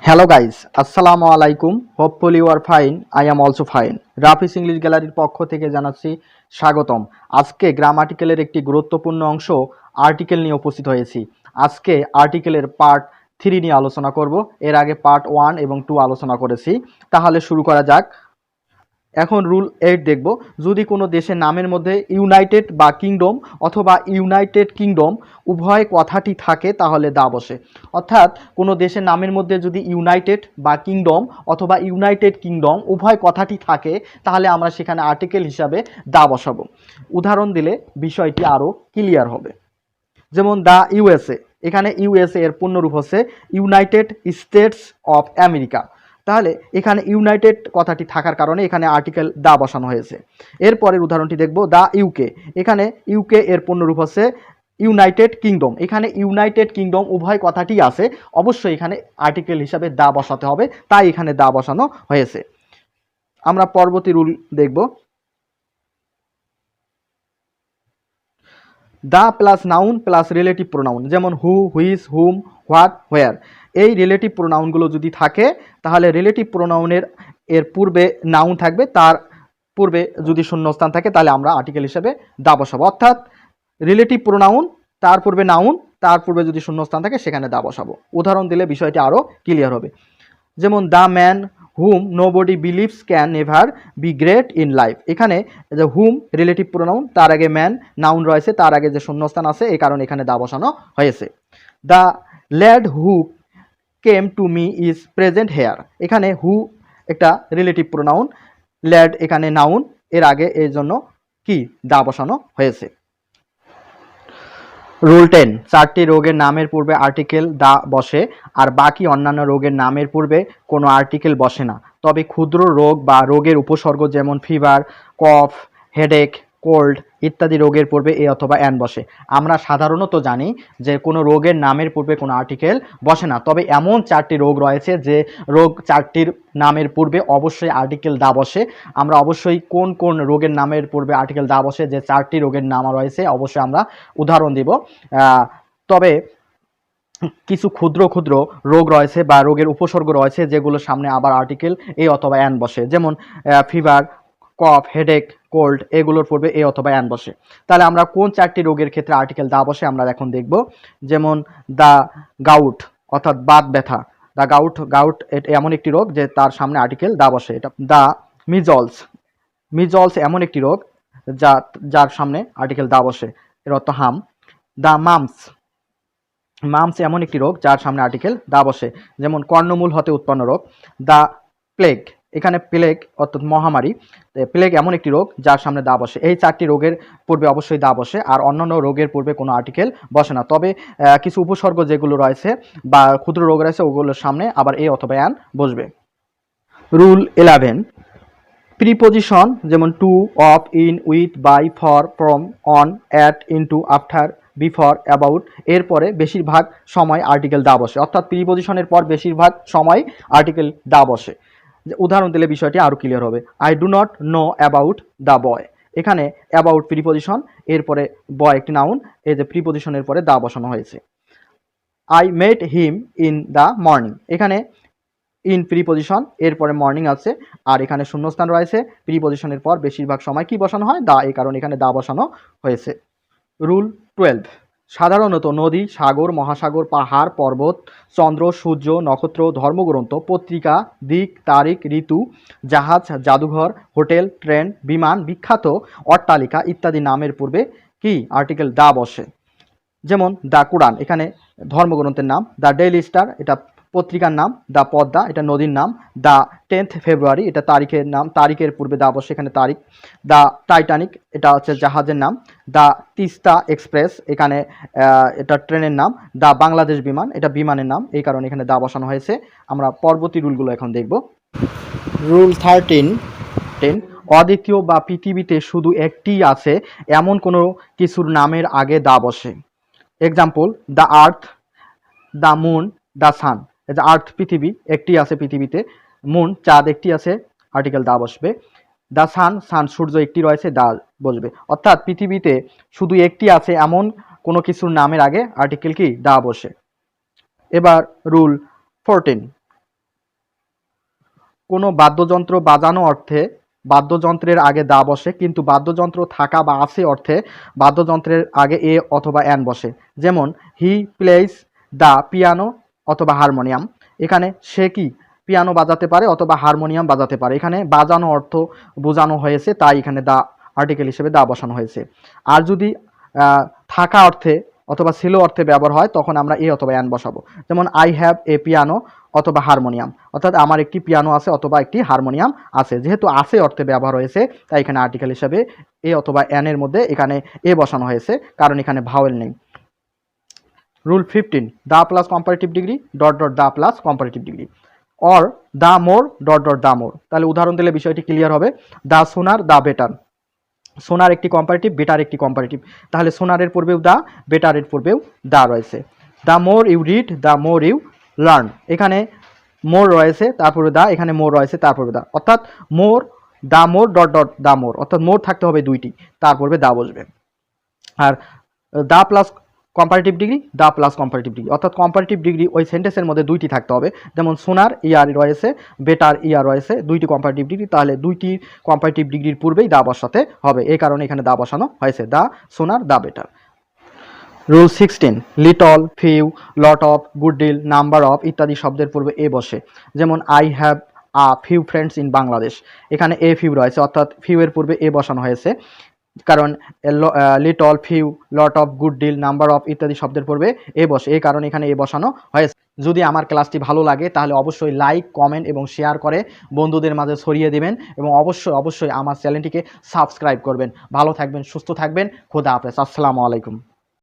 Hello guys, আসসালামু আলাইকুম। Hopefully you are fine. I am also fine. Rafi's English গ্যালারির পক্ষ থেকে জানাচ্ছি স্বাগতম। আজকে গ্রামাটিক্যালের একটি গুরুত্বপূর্ণ অংশ আর্টিকেল নিয়ে উপস্থিত হয়েছি। আজকে আর্টিকেলের পার্ট 3 নিয়ে আলোচনা করব। এর আগে পার্ট 1 এবং 2 আলোচনা করেছি। তাহলে শুরু করা যাক। এখন রুল 8 দেখব। যদি কোনো দেশের নামের মধ্যে ইউনাইটেড বা কিংডম অথবা ইউনাইটেড কিংডম উভয় কথাটি থাকে তাহলে দা বসে। অর্থাৎ কোনো দেশের নামের মধ্যে যদি ইউনাইটেড বা কিংডম অথবা ইউনাইটেড কিংডম উভয় কথাটি থাকে তাহলে আমরা সেখানে আর্টিকেল হিসাবে দা বসাবো। উদাহরণ দিলে বিষয়টি আরও ক্লিয়ার হবে। যেমন দা ইউএসএ, এখানে ইউএসএ এর পূর্ণরূপ হচ্ছে ইউনাইটেড স্টেটস অফ আমেরিকা। তাহলে এখানে ইউনাইটেড কথাটি থাকার কারণে এখানে আর্টিকেল দা বসানো হয়েছে। এরপরের উদাহরণটি দেখব দা ইউকে। এখানে ইউকে এর পূর্ণরূপ হচ্ছে ইউনাইটেড কিংডম। এখানে ইউনাইটেড কিংডম উভয় কথাটি আছে, অবশ্যই এখানে আর্টিকেল হিসাবে দা বসাতে হবে, তাই এখানে দা বসানো হয়েছে। আমরা পরবর্তী রুল দেখব। The plus noun plus relative pronoun, যেমন হু, হুইচ, হুম, হোয়াট, হোয়ার। এই রিলেটিভ প্রোনাউনগুলো যদি থাকে তাহলে রিলেটিভ প্রোনাউনের এর পূর্বে নাউন থাকবে, তার পূর্বে যদি শূন্যস্থান থাকে তাহলে আমরা আর্টিকেল হিসেবে দা বসাবো। অর্থাৎ রিলেটিভ প্রোনাউন, তার পূর্বে নাউন, তার পূর্বে যদি শূন্যস্থান থাকে সেখানে দা বসাবো। উদাহরণ দিলে বিষয়টি আরও ক্লিয়ার হবে। যেমন the man hmm nobody believes can never be great in life. এখানে যে হুম রিলেটিভ প্রোনাউন, তার আগে ম্যান নাউন রয়েছে, তার আগে যে শূন্যস্থান আছে এই কারণে এখানে দা বসানো হয়েছে। The lad who came to me is present hair. এখানে হু একটা রিলেটিভ প্রোনাউন, ল্যাড এখানে নাউন, এর আগে এই জন্য কি দা বসানো হয়েছে। রুল 10, 4টি রোগের নামের পূর্বে আর্টিকেল দা বসে আর বাকি অন্যান্য রোগের নামের পূর্বে কোনো আর্টিকেল বসে না। তবে ক্ষুদ্র রোগ বা রোগের উপসর্গ যেমন ফিভার, কফ, হেডেক, কোল্ড ইত্যাদি রোগের পূর্বে এ অথবা অ্যান বসে। আমরা সাধারণত জানি যে কোনো রোগের নামের পূর্বে কোনো আর্টিকেল বসে না, তবে এমন 4টি রোগ রয়েছে যে রোগ 4টির নামের পূর্বে অবশ্যই আর্টিকেল দা বসে। আমরা অবশ্যই কোন কোন রোগের নামের পূর্বে আর্টিকেল দা বসে যে 4টি রোগের নাম রয়েছে অবশ্যই আমরা উদাহরণ দিব। তবে কিছু ক্ষুদ্র ক্ষুদ্র রোগ রয়েছে বা রোগের উপসর্গ রয়েছে যেগুলোর সামনে আবার আর্টিকেল এ অথবা অ্যান বসে, যেমন ফিভার, কফ, হেডেক, কোল্ড এগুলোর পূর্বে এ অথবা অ্যান বসে। তাহলে আমরা কোন 4টি রোগের ক্ষেত্রে আর্টিকেল দা বসে আমরা এখন দেখব। যেমন দা গাউট অর্থাৎ বাত ব্যথা। দা গাউট, গাউট এমন একটি রোগ যে তার সামনে আর্টিকেল দা বসে। এটা দা মিজলস, মিজলস এমন একটি রোগ যার সামনে আর্টিকেল দা বসে, এর অর্থ হাম। দা মামস, মামস এমন একটি রোগ যার সামনে আর্টিকেল দা বসে, যেমন কর্ণমূল হতে উৎপন্ন রোগ। দা প্লেগ, এখানে প্লেগ অর্থাৎ মহামারী। প্লেগ এমন একটি রোগ যার সামনে দা বসে। এই 4টি রোগের পূর্বে অবশ্যই দা বসে, আর অন্যান্য রোগের পূর্বে কোনো আর্টিকেল বসে না। তবে কিছু উপসর্গ যেগুলো রয়েছে বা ক্ষুদ্র রোগ রয়েছে ওগুলোর সামনে আবার এ অথবা অ্যান বসবে। রুল 11, প্রিপোজিশন যেমন to, of, in, with, by, for, from, on, at, into, after, before, about এরপরে বেশিরভাগ সময় আর্টিকেল দা বসে। অর্থাৎ প্রিপোজিশনের পর বেশিরভাগ সময় আর্টিকেল দা বসে। উদাহরণ দিলে বিষয়টি আরও ক্লিয়ার হবে। I do not know about the boy. এখানে অ্যাবাউট প্রিপোজিশন, এরপরে বয় একটি নাউন, এই যে প্রিপোজিশনের পরে দা বসানো হয়েছে। I met him in the morning. এখানে ইন প্রিপোজিশন, এরপরে মর্নিং আছে, আর এখানে শূন্যস্থান রয়েছে। প্রিপোজিশনের পর বেশিরভাগ সময় কি বসানো হয়? দা, এই কারণে এখানে দা বসানো হয়েছে। রুল 12, সাধারণত নদী, সাগর, মহাসাগর, পাহাড়, পর্বত, চন্দ্র, সূর্য, নক্ষত্র, ধর্মগ্রন্থ, পত্রিকা, দিক, তারিখ, ঋতু, জাহাজ, জাদুঘর, হোটেল, ট্রেন, বিমান, বিখ্যাত অট্টালিকা ইত্যাদি নামের পূর্বে কি আর্টিকেল দা বসে। যেমন দ্য কোরআন, এখানে ধর্মগ্রন্থের নাম। দ্য ডেইলি স্টার, এটা পত্রিকার নাম। দ্য পদ্মা, এটা নদীর নাম। দ্য 10th ফেব্রুয়ারি, এটা তারিখের নাম, তারিখের পূর্বে দা বসে, এখানে তারিখ। দ্য টাইটানিক, এটা হচ্ছে জাহাজের নাম। দ্য তিস্তা এক্সপ্রেস, এখানে এটা ট্রেনের নাম। দ্য বাংলাদেশ বিমান, এটা বিমানের নাম, এই কারণে এখানে দা বসানো হয়েছে। আমরা পরবর্তী রুলগুলো এখন দেখব। রুল 13, অদ্বিতীয় বা পৃথিবীতে শুধু একটি আছে এমন কোনো কিছুর নামের আগে দা বসে। Example the earth, the moon, the sun. এই যে আর্থ পৃথিবী একটি আছে পৃথিবীতে, মুন চাঁদ একটি আছে, আর্টিকেল দা বসবে। দ্য সান, সান সূর্য একটি রয়েছে, দা বসবে। অর্থাৎ পৃথিবীতে শুধু একটি আছে এমন কোনো কিছুর নামের আগে আর্টিকেল কি দা বসে। এবার রুল 14, কোনো বাদ্যযন্ত্র বাজানো অর্থে বাদ্যযন্ত্রের আগে দা বসে, কিন্তু বাদ্যযন্ত্র থাকা বা আছে অর্থে বাদ্যযন্ত্রের আগে এ অথবা অ্যান বসে। যেমন হি প্লেস দ্য পিয়ানো অথবা হারমোনিয়াম। এখানে সে কি পিয়ানো বাজাতে পারে অথবা হারমোনিয়াম বাজাতে পারে। এখানে বাজানো অর্থ বোঝানো হয়েছে, তাই এখানে দা আর্টিকেল হিসেবে দা বসানো হয়েছে। আর যদি থাকা অর্থে অথবা ছিল অর্থে ব্যবহার হয় তখন আমরা এ অথবা অ্যান বসাবো। যেমন আই হ্যাভ এ পিয়ানো অথবা হারমোনিয়াম, অর্থাৎ আমার একটি পিয়ানো আছে অথবা একটি হারমোনিয়াম আছে। যেহেতু আছে অর্থে ব্যবহার হয়েছে তাই এখানে আর্টিকেল হিসেবে এ অথবা অ্যান এর মধ্যে এখানে এ বসানো হয়েছে, কারণ এখানে ভাওয়েল নেই। Rule 15, the plus comparative degree dot dot the plus comparative degree or the more dot dot the more. তাহলে উদাহরণ দিলে বিষয়টি ক্লিয়ার হবে। দা সোনার দা বেটার, সোনার একটি কম্পারেটিভ, বেটার একটি কম্পারেটিভ, তাহলে সোনারের পূর্বেও দা, বেটারের পূর্বেও দা রয়েছে। The more you read the more you learn, এখানে মোর রয়েছে তারপরে দা, এখানে মোর রয়েছে তারপরে দা, অর্থাৎ মোর দা মোর ডট ডট দা মোর, অর্থাৎ মোর থাকতে হবে দুইটি, তারপরে দা বসবে। আর the plus comparative degree the plus comparative degree, অর্থাৎ কম্পারেটিভ ডিগ্রি ওই সেন্টেন্সের মধ্যে দুইটি থাকতে হবে। যেমন সোনার ইয়ার রয়েছে, বেটার ইয়ার রয়েছে, দুইটি কম্পারেটিভ ডিগ্রি, তাহলে দুইটি কম্পারেটিভ ডিগ্রির পূর্বেই দা বসাতে হবে, এই কারণে এখানে দা বসানো হয়েছে। The sooner the better. Rule 16, little, few, lot of, good deal, number of ইত্যাদি শব্দের পূর্বে এ বসে। যেমন I have a few friends in Bangladesh, এখানে এ ফিউ রয়েছে, অর্থাৎ ফিউ এর পূর্বে এ বসানো হয়েছে, কারণ little, few, lot of, good deal, number of ইত্যাদি শব্দের পূর্বে এ বসে, এই কারণে এখানে এ বসানো হয়েছে। যদি আমার ক্লাসটি ভালো লাগে তাহলে অবশ্যই লাইক, কমেন্ট এবং শেয়ার করে বন্ধুদের মাঝে ছড়িয়ে দেবেন, এবং অবশ্যই আমার চ্যানেলটিকে সাবস্ক্রাইব করবেন। ভালো থাকবেন, সুস্থ থাকবেন, খোদা হাফেজ, আসসালামু আলাইকুম।